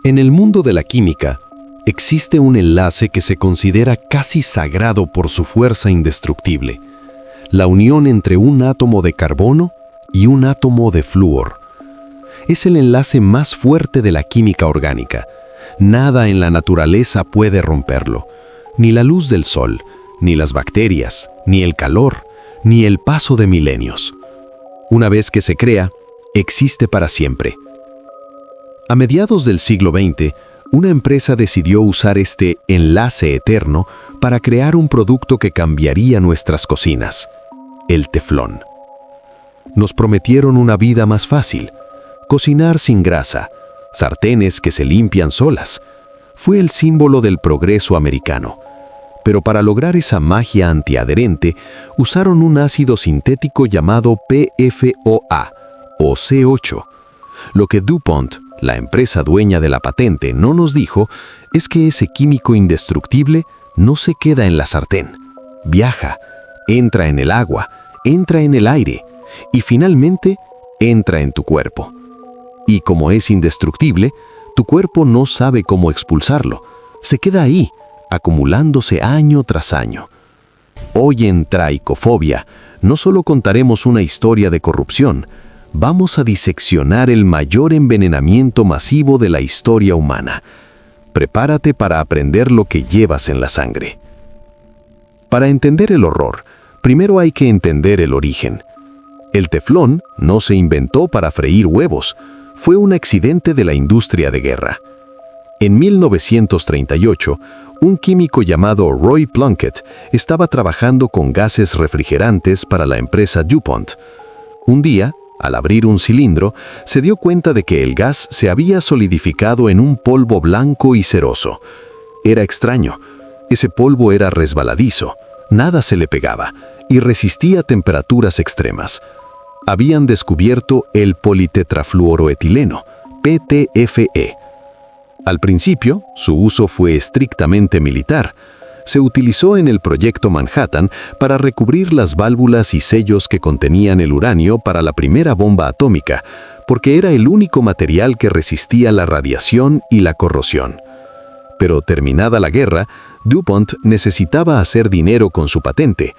En el mundo de la química, existe un enlace que se considera casi sagrado por su fuerza indestructible: la unión entre un átomo de carbono y un átomo de flúor. Es el enlace más fuerte de la química orgánica. Nada en la naturaleza puede romperlo. Ni la luz del sol, ni las bacterias, ni el calor, ni el paso de milenios. Una vez que se crea, existe para siempre. A mediados del siglo XX, una empresa decidió usar este enlace eterno para crear un producto que cambiaría nuestras cocinas: el teflón. Nos prometieron una vida más fácil, cocinar sin grasa, sartenes que se limpian solas. Fue el símbolo del progreso americano. Pero para lograr esa magia antiadherente, usaron un ácido sintético llamado PFOA, o C8. Lo que DuPont, la empresa dueña de la patente, no nos dijo es que ese químico indestructible no se queda en la sartén. Viaja, entra en el agua, entra en el aire y finalmente entra en tu cuerpo. Y como es indestructible, tu cuerpo no sabe cómo expulsarlo. Se queda ahí, acumulándose año tras año. Hoy en Traicofobia no solo contaremos una historia de corrupción, vamos a diseccionar el mayor envenenamiento masivo de la historia humana. Prepárate para aprender lo que llevas en la sangre. Para entender el horror, primero hay que entender el origen. El teflón no se inventó para freír huevos, fue un accidente de la industria de guerra. En 1938, un químico llamado Roy Plunkett estaba trabajando con gases refrigerantes para la empresa DuPont. Un día, al abrir un cilindro, se dio cuenta de que el gas se había solidificado en un polvo blanco y ceroso. Era extraño. Ese polvo era resbaladizo, nada se le pegaba y resistía temperaturas extremas. Habían descubierto el politetrafluoroetileno, PTFE. Al principio, su uso fue estrictamente militar. Se utilizó en el Proyecto Manhattan para recubrir las válvulas y sellos que contenían el uranio para la primera bomba atómica, porque era el único material que resistía la radiación y la corrosión. Pero terminada la guerra, DuPont necesitaba hacer dinero con su patente.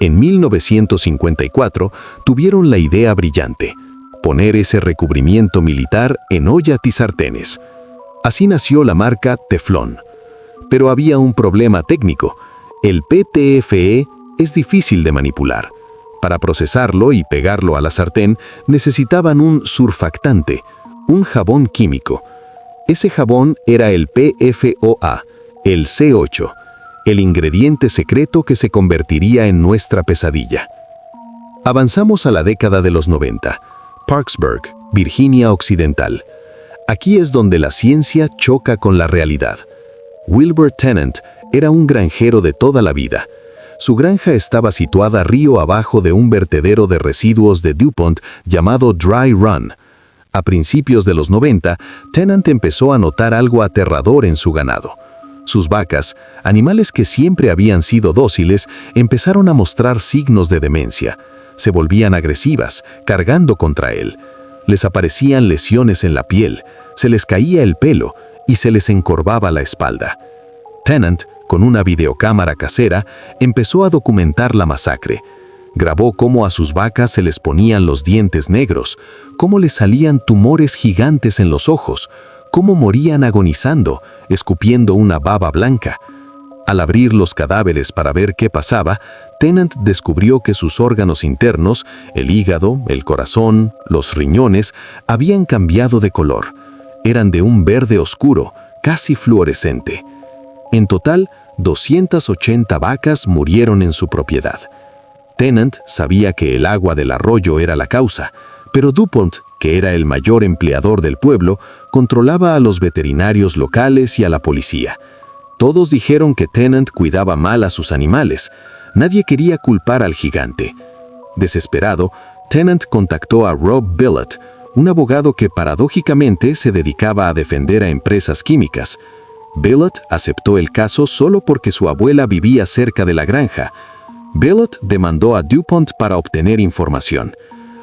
En 1954 tuvieron la idea brillante: poner ese recubrimiento militar en ollas y sartenes. Así nació la marca Teflón. Pero había un problema técnico. El PTFE es difícil de manipular. Para procesarlo y pegarlo a la sartén necesitaban un surfactante, un jabón químico. Ese jabón era el PFOA, el C8, el ingrediente secreto que se convertiría en nuestra pesadilla. Avanzamos a la década de los 90. Parkersburg, Virginia Occidental. Aquí es donde la ciencia choca con la realidad. Wilbur Tennant era un granjero de toda la vida. Su granja estaba situada río abajo de un vertedero de residuos de DuPont llamado Dry Run. A principios de los 90, Tennant empezó a notar algo aterrador en su ganado. Sus vacas, animales que siempre habían sido dóciles, empezaron a mostrar signos de demencia. Se volvían agresivas, cargando contra él. Les aparecían lesiones en la piel, se les caía el pelo y se les encorvaba la espalda. Tennant, con una videocámara casera, empezó a documentar la masacre. Grabó cómo a sus vacas se les ponían los dientes negros, cómo les salían tumores gigantes en los ojos, cómo morían agonizando, escupiendo una baba blanca. Al abrir los cadáveres para ver qué pasaba, Tennant descubrió que sus órganos internos, el hígado, el corazón, los riñones, habían cambiado de color. Eran de un verde oscuro, casi fluorescente. En total, 280 vacas murieron en su propiedad. Tennant sabía que el agua del arroyo era la causa, pero DuPont, que era el mayor empleador del pueblo, controlaba a los veterinarios locales y a la policía. Todos dijeron que Tennant cuidaba mal a sus animales. Nadie quería culpar al gigante. Desesperado, Tennant contactó a Rob Bilott, un abogado que paradójicamente se dedicaba a defender a empresas químicas. Bilott aceptó el caso solo porque su abuela vivía cerca de la granja. Bilott demandó a DuPont para obtener información.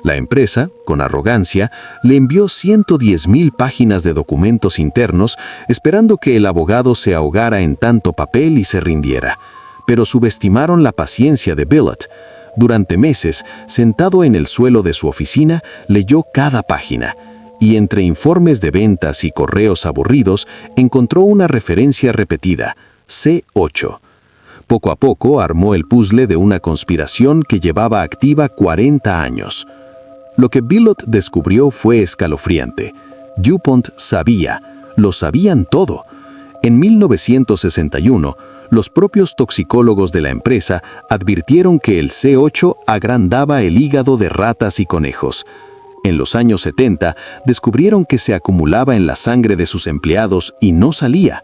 La empresa, con arrogancia, le envió 110.000 páginas de documentos internos esperando que el abogado se ahogara en tanto papel y se rindiera. Pero subestimaron la paciencia de Billett. Durante meses, sentado en el suelo de su oficina, leyó cada página y entre informes de ventas y correos aburridos encontró una referencia repetida, C8. Poco a poco armó el puzzle de una conspiración que llevaba activa 40 años. Lo que Billett descubrió fue escalofriante. DuPont sabía, lo sabían todo. En 1961, los propios toxicólogos de la empresa advirtieron que el C8 agrandaba el hígado de ratas y conejos. En los años 70, descubrieron que se acumulaba en la sangre de sus empleados y no salía.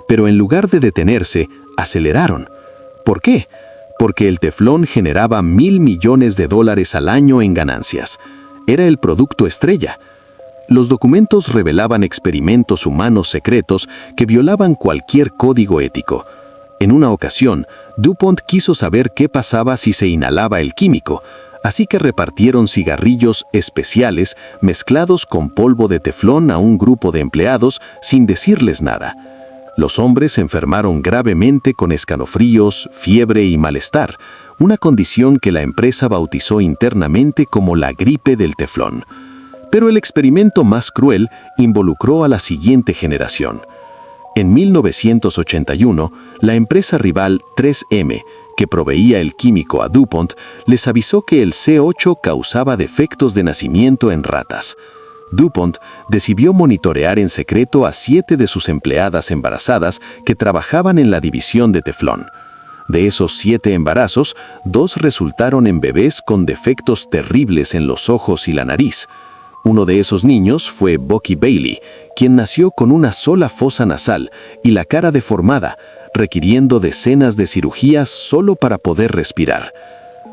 Pero en lugar de detenerse, aceleraron. ¿Por qué? Porque el teflón generaba $1.000 millones al año en ganancias. Era el producto estrella. Los documentos revelaban experimentos humanos secretos que violaban cualquier código ético. En una ocasión, DuPont quiso saber qué pasaba si se inhalaba el químico, así que repartieron cigarrillos especiales mezclados con polvo de teflón a un grupo de empleados sin decirles nada. Los hombres se enfermaron gravemente con escalofríos, fiebre y malestar, una condición que la empresa bautizó internamente como la gripe del teflón. Pero el experimento más cruel involucró a la siguiente generación. En 1981, la empresa rival 3M, que proveía el químico a DuPont, les avisó que el C8 causaba defectos de nacimiento en ratas. DuPont decidió monitorear en secreto a 7 de sus empleadas embarazadas que trabajaban en la división de teflón. De esos 7 embarazos, 2 resultaron en bebés con defectos terribles en los ojos y la nariz. Uno de esos niños fue Bucky Bailey, quien nació con una sola fosa nasal y la cara deformada, requiriendo decenas de cirugías solo para poder respirar.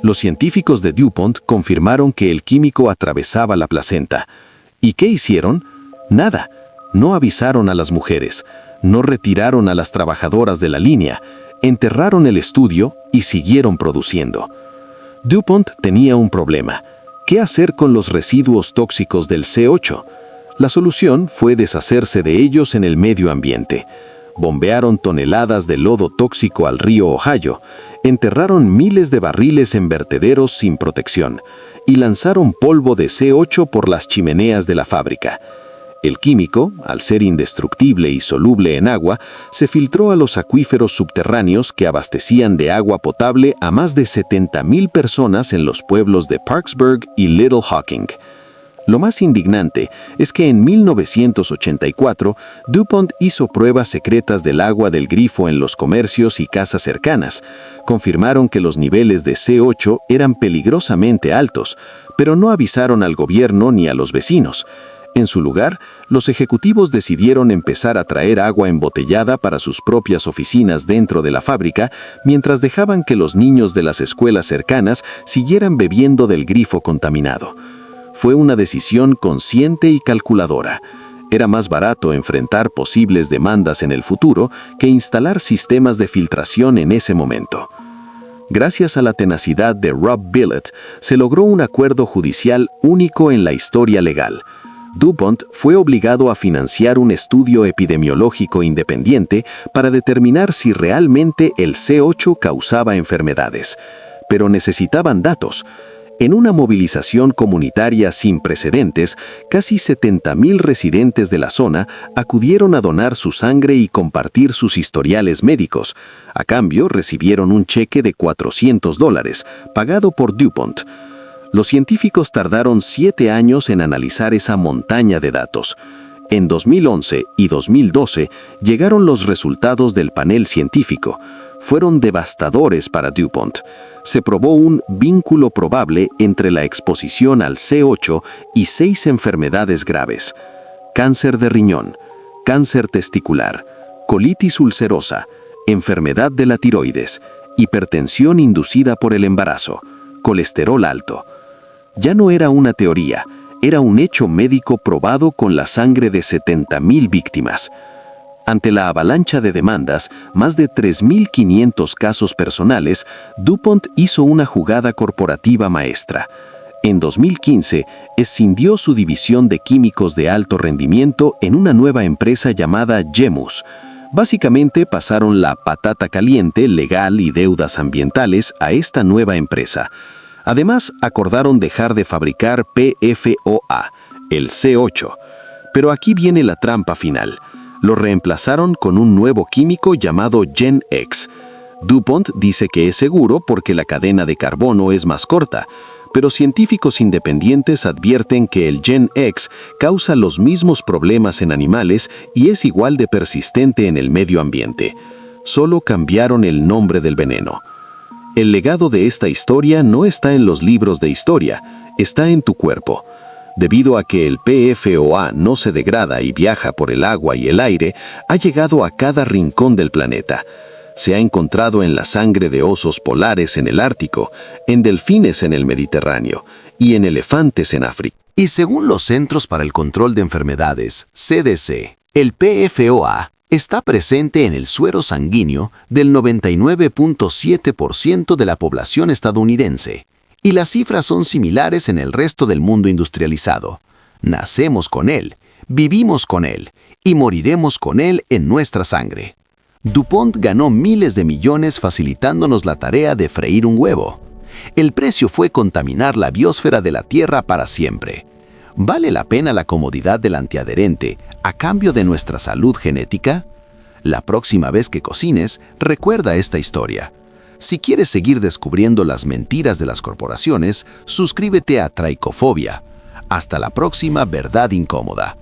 Los científicos de DuPont confirmaron que el químico atravesaba la placenta. ¿Y qué hicieron? Nada. No avisaron a las mujeres, no retiraron a las trabajadoras de la línea, enterraron el estudio y siguieron produciendo. DuPont tenía un problema. ¿Qué hacer con los residuos tóxicos del C8? La solución fue deshacerse de ellos en el medio ambiente. Bombearon toneladas de lodo tóxico al río Ohio, enterraron miles de barriles en vertederos sin protección y lanzaron polvo de C8 por las chimeneas de la fábrica. El químico, al ser indestructible y soluble en agua, se filtró a los acuíferos subterráneos que abastecían de agua potable a más de 70.000 personas en los pueblos de Parksburg y Little Hocking. Lo más indignante es que en 1984, DuPont hizo pruebas secretas del agua del grifo en los comercios y casas cercanas. Confirmaron que los niveles de C8 eran peligrosamente altos, pero no avisaron al gobierno ni a los vecinos. En su lugar, los ejecutivos decidieron empezar a traer agua embotellada para sus propias oficinas dentro de la fábrica, mientras dejaban que los niños de las escuelas cercanas siguieran bebiendo del grifo contaminado. Fue una decisión consciente y calculadora. Era más barato enfrentar posibles demandas en el futuro que instalar sistemas de filtración en ese momento. Gracias a la tenacidad de Rob Billett, se logró un acuerdo judicial único en la historia legal. DuPont fue obligado a financiar un estudio epidemiológico independiente para determinar si realmente el C8 causaba enfermedades. Pero necesitaban datos. En una movilización comunitaria sin precedentes, casi 70.000 residentes de la zona acudieron a donar su sangre y compartir sus historiales médicos. A cambio, recibieron un cheque de $400, pagado por DuPont. Los científicos tardaron 7 años en analizar esa montaña de datos. En 2011 y 2012 llegaron los resultados del panel científico. Fueron devastadores para DuPont. Se probó un vínculo probable entre la exposición al C8 y 6 enfermedades graves: cáncer de riñón, cáncer testicular, colitis ulcerosa, enfermedad de la tiroides, hipertensión inducida por el embarazo, colesterol alto. Ya no era una teoría, era un hecho médico probado con la sangre de 70.000 víctimas. Ante la avalancha de demandas, más de 3.500 casos personales, DuPont hizo una jugada corporativa maestra. En 2015, escindió su división de químicos de alto rendimiento en una nueva empresa llamada Gemus. Básicamente pasaron la patata caliente, legal y deudas ambientales a esta nueva empresa. Además, acordaron dejar de fabricar PFOA, el C8. Pero aquí viene la trampa final. Lo reemplazaron con un nuevo químico llamado GenX. DuPont dice que es seguro porque la cadena de carbono es más corta, pero científicos independientes advierten que el GenX causa los mismos problemas en animales y es igual de persistente en el medio ambiente. Solo cambiaron el nombre del veneno. El legado de esta historia no está en los libros de historia, está en tu cuerpo. Debido a que el PFOA no se degrada y viaja por el agua y el aire, ha llegado a cada rincón del planeta. Se ha encontrado en la sangre de osos polares en el Ártico, en delfines en el Mediterráneo y en elefantes en África. Y según los Centros para el Control de Enfermedades, CDC, el PFOA está presente en el suero sanguíneo del 99.7% de la población estadounidense. Y las cifras son similares en el resto del mundo industrializado. Nacemos con él, vivimos con él y moriremos con él en nuestra sangre. DuPont ganó miles de millones facilitándonos la tarea de freír un huevo. El precio fue contaminar la biosfera de la Tierra para siempre. ¿Vale la pena la comodidad del antiadherente a cambio de nuestra salud genética? La próxima vez que cocines, recuerda esta historia. Si quieres seguir descubriendo las mentiras de las corporaciones, suscríbete a Traicofobia. Hasta la próxima verdad incómoda.